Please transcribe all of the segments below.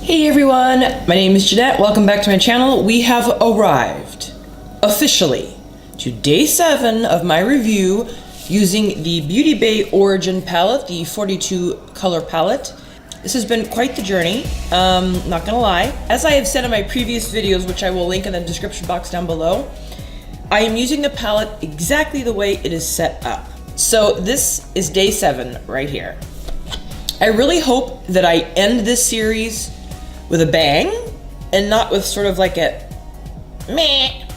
Hey everyone, my name is Jeanette. Welcome back to my channel. We have arrived officially to day 7 of my review using the Beauty Bay Origin palette, the 42 color palette. This has been quite the journey, not gonna lie. As I have said in my previous videos, which I will link in the description box down below, I am using the palette exactly the way it is set up. So this is day 7 right here. I really hope that I end this series with a bang and not with sort of like a meh.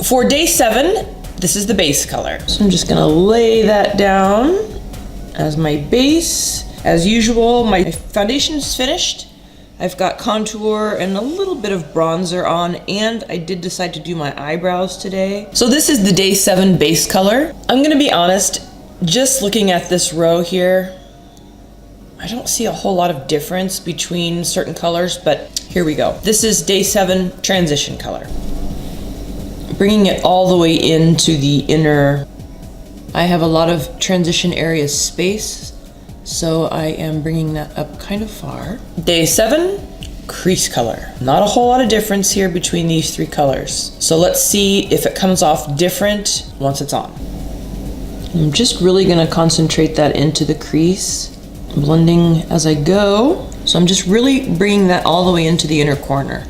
For day 7, this is the base color. So I'm just gonna lay that down as my base. As usual, my foundation is finished. I've got contour and a little bit of bronzer on, and I did decide to do my eyebrows today. So this is the day 7 base color. I'm gonna be honest, just looking at this row here, I don't see a whole lot of difference between certain colors, but here we go. This is day 7 transition color. Bringing it all the way into the inner. I have a lot of transition area space, so I am bringing that up kind of far. Day 7, crease color. Not a whole lot of difference here between these 3 colors. So let's see if it comes off different once it's on. I'm just really gonna concentrate that into the crease, blending as I go. So I'm just really bringing that all the way into the inner corner.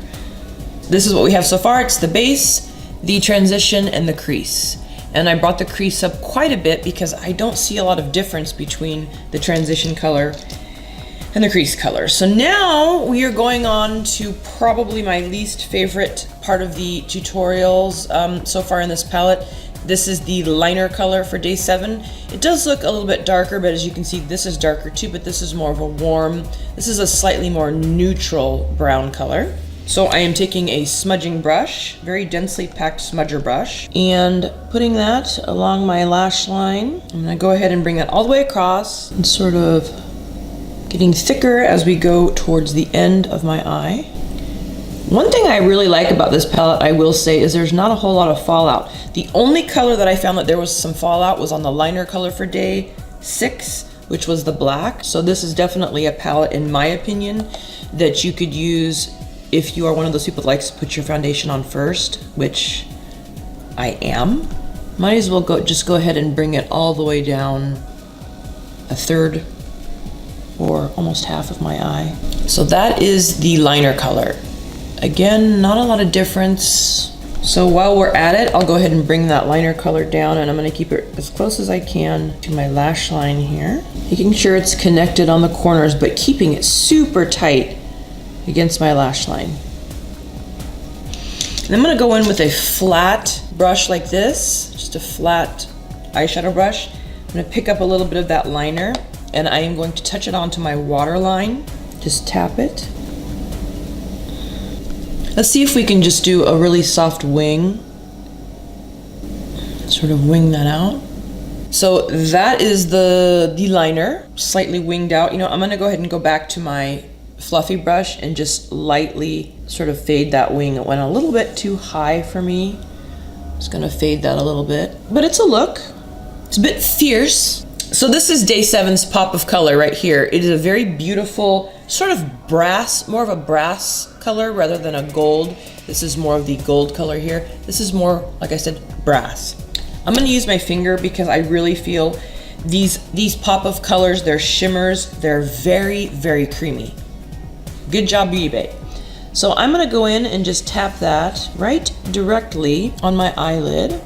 This is what we have so far. It's the base, the transition, and the crease. And I brought the crease up quite a bit because I don't see a lot of difference between the transition color and the crease color. So now we are going on to probably my least favorite part of the tutorials so far in this palette. This is the liner color for day 7. It does look a little bit darker, but as you can see, this is darker too, but this is more of a warm, this is a slightly more neutral brown color. So I am taking a smudging brush, very densely packed smudger brush, and putting that along my lash line. I'm gonna go ahead and bring that all the way across and sort of getting thicker as we go towards the end of my eye. One thing I really like about this palette, I will say, is there's not a whole lot of fallout. The only color that I found that there was some fallout was on the liner color for day 6, which was the black. So this is definitely a palette, in my opinion, that you could use if you are one of those people that likes to put your foundation on first, which I am. Might as well just go ahead and bring it all the way down a third or almost half of my eye. So that is the liner color. Again, not a lot of difference. So while we're at it, I'll go ahead and bring that liner color down, and I'm gonna keep it as close as I can to my lash line here. Making sure it's connected on the corners, but keeping it super tight against my lash line. And I'm gonna go in with a flat brush like this, just a flat eyeshadow brush. I'm gonna pick up a little bit of that liner, and I am going to touch it onto my waterline. Just tap it. Let's see if we can just do a really soft wing. Sort of wing that out. So that is the liner, slightly winged out. You know, I'm gonna go ahead and go back to my fluffy brush and just lightly sort of fade that wing. It went a little bit too high for me. Just gonna fade that a little bit, but it's a look. It's a bit fierce. So this is day 7's pop of color right here. It is a very beautiful sort of brass, more of a brass color rather than a gold. This is more of the gold color here. This is more, like I said, brass. I'm gonna use my finger because I really feel these pop of colors, they're shimmers, they're very, very creamy. Good job, Beauty Bay. So I'm gonna go in and just tap that right directly on my eyelid.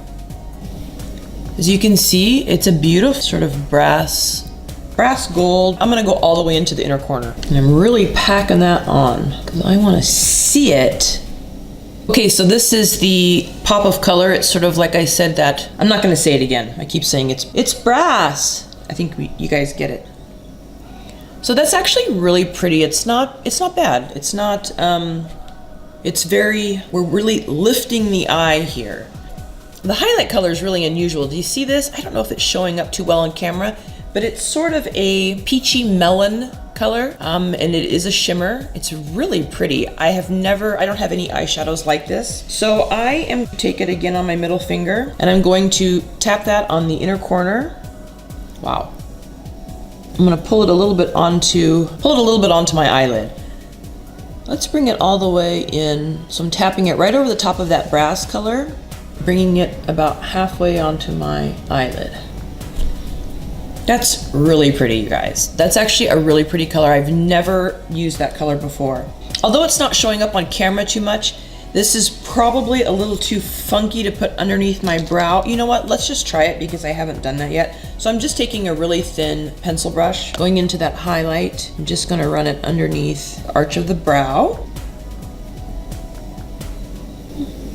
As you can see, it's a beautiful sort of brass gold. I'm gonna go all the way into the inner corner. And I'm really packing that on because I wanna see it. Okay, so this is the pop of color. It's sort of like I said that, I'm not gonna say it again. I keep saying it's brass. I think you guys get it. So that's actually really pretty. It's not bad. It's not, we're really lifting the eye here. The highlight color is really unusual. Do you see this? I don't know if it's showing up too well on camera, but it's sort of a peachy melon color, and it is a shimmer. It's really pretty. I don't have any eyeshadows like this. So I am take it again on my middle finger, and I'm going to tap that on the inner corner. Wow. I'm gonna pull it a little bit onto my eyelid. Let's bring it all the way in. So I'm tapping it right over the top of that brass color, bringing it about halfway onto my eyelid. That's really pretty, you guys. That's actually a really pretty color. I've never used that color before. Although it's not showing up on camera too much, this is probably a little too funky to put underneath my brow. You know what? Let's just try it because I haven't done that yet. So I'm just taking a really thin pencil brush, going into that highlight. I'm just gonna run it underneath the arch of the brow.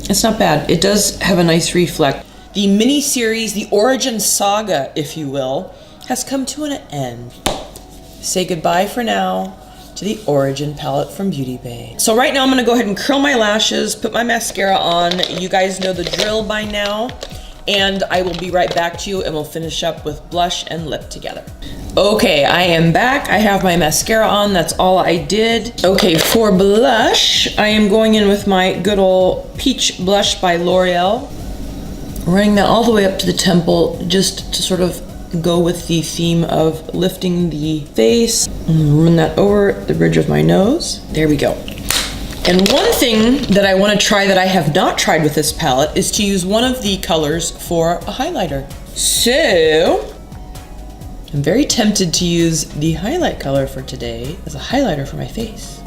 It's not bad. It does have a nice reflect. The mini-series, the origin saga, if you will, has come to an end. Say goodbye for now to the Origin palette from Beauty Bay. So right now I'm gonna go ahead and curl my lashes, put my mascara on. You guys know the drill by now. And I will be right back to you and we'll finish up with blush and lip together. Okay, I am back. I have my mascara on, that's all I did. Okay, for blush, I am going in with my good old Peach Blush by L'Oreal. Running that all the way up to the temple, just to sort of go with the theme of lifting the face. Run that over the bridge of my nose. There we go. And one thing that I want to try that I have not tried with this palette is to use one of the colors for a highlighter. So, I'm very tempted to use the highlight color for today as a highlighter for my face.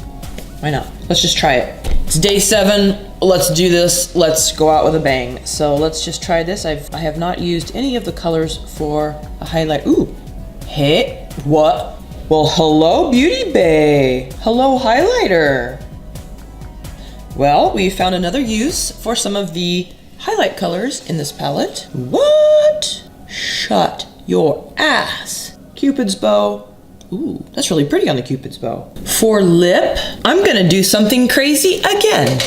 Why not? Let's just try it. It's day 7. Let's do this. Let's go out with a bang. So let's just try this. I have not used any of the colors for a highlight. Ooh, hey, what? Well, hello, Beauty Bay. Hello, highlighter. Well, we found another use for some of the highlight colors in this palette. What? Shut your ass. Cupid's bow. Ooh, that's really pretty on the Cupid's bow. For lip, I'm gonna do something crazy again.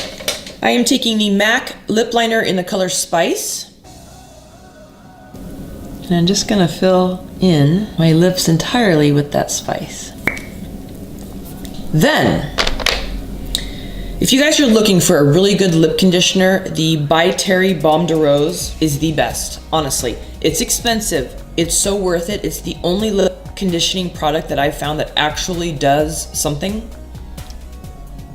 I am taking the MAC lip liner in the color Spice. And I'm just gonna fill in my lips entirely with that spice. Then, if you guys are looking for a really good lip conditioner, the By Terry Balm de Rose is the best, honestly. It's expensive, it's so worth it. It's the only lip conditioning product that I've found that actually does something.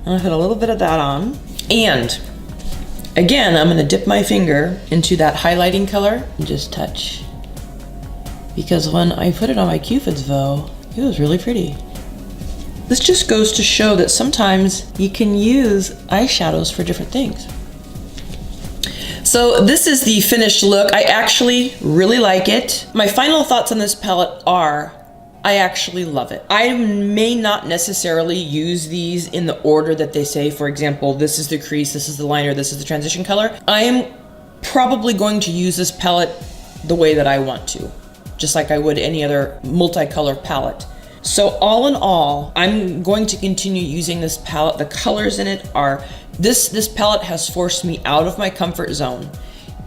I'm gonna put a little bit of that on. And again, I'm gonna dip my finger into that highlighting color and just touch. Because when I put it on my Cupid's bow, it was really pretty. This just goes to show that sometimes you can use eyeshadows for different things. So this is the finished look. I actually really like it. My final thoughts on this palette are, I actually love it. I may not necessarily use these in the order that they say. For example, this is the crease, this is the liner, this is the transition color. I am probably going to use this palette the way that I want to, just like I would any other multicolor palette. So all in all, I'm going to continue using this palette. The colors in it are, this palette has forced me out of my comfort zone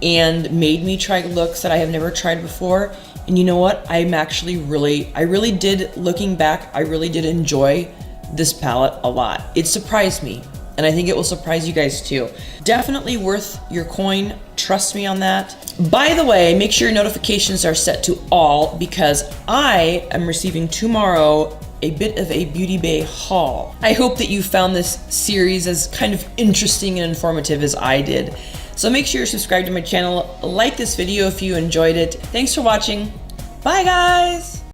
and made me try looks that I have never tried before. And you know what? I really did, looking back, I really did enjoy this palette a lot. It surprised me, and I think it will surprise you guys too. Definitely worth your coin, trust me on that. By the way, make sure your notifications are set to all because I am receiving tomorrow a bit of a Beauty Bay haul. I hope that you found this series as kind of interesting and informative as I did. So make sure you're subscribed to my channel, like this video if you enjoyed it. Thanks for watching. Bye guys!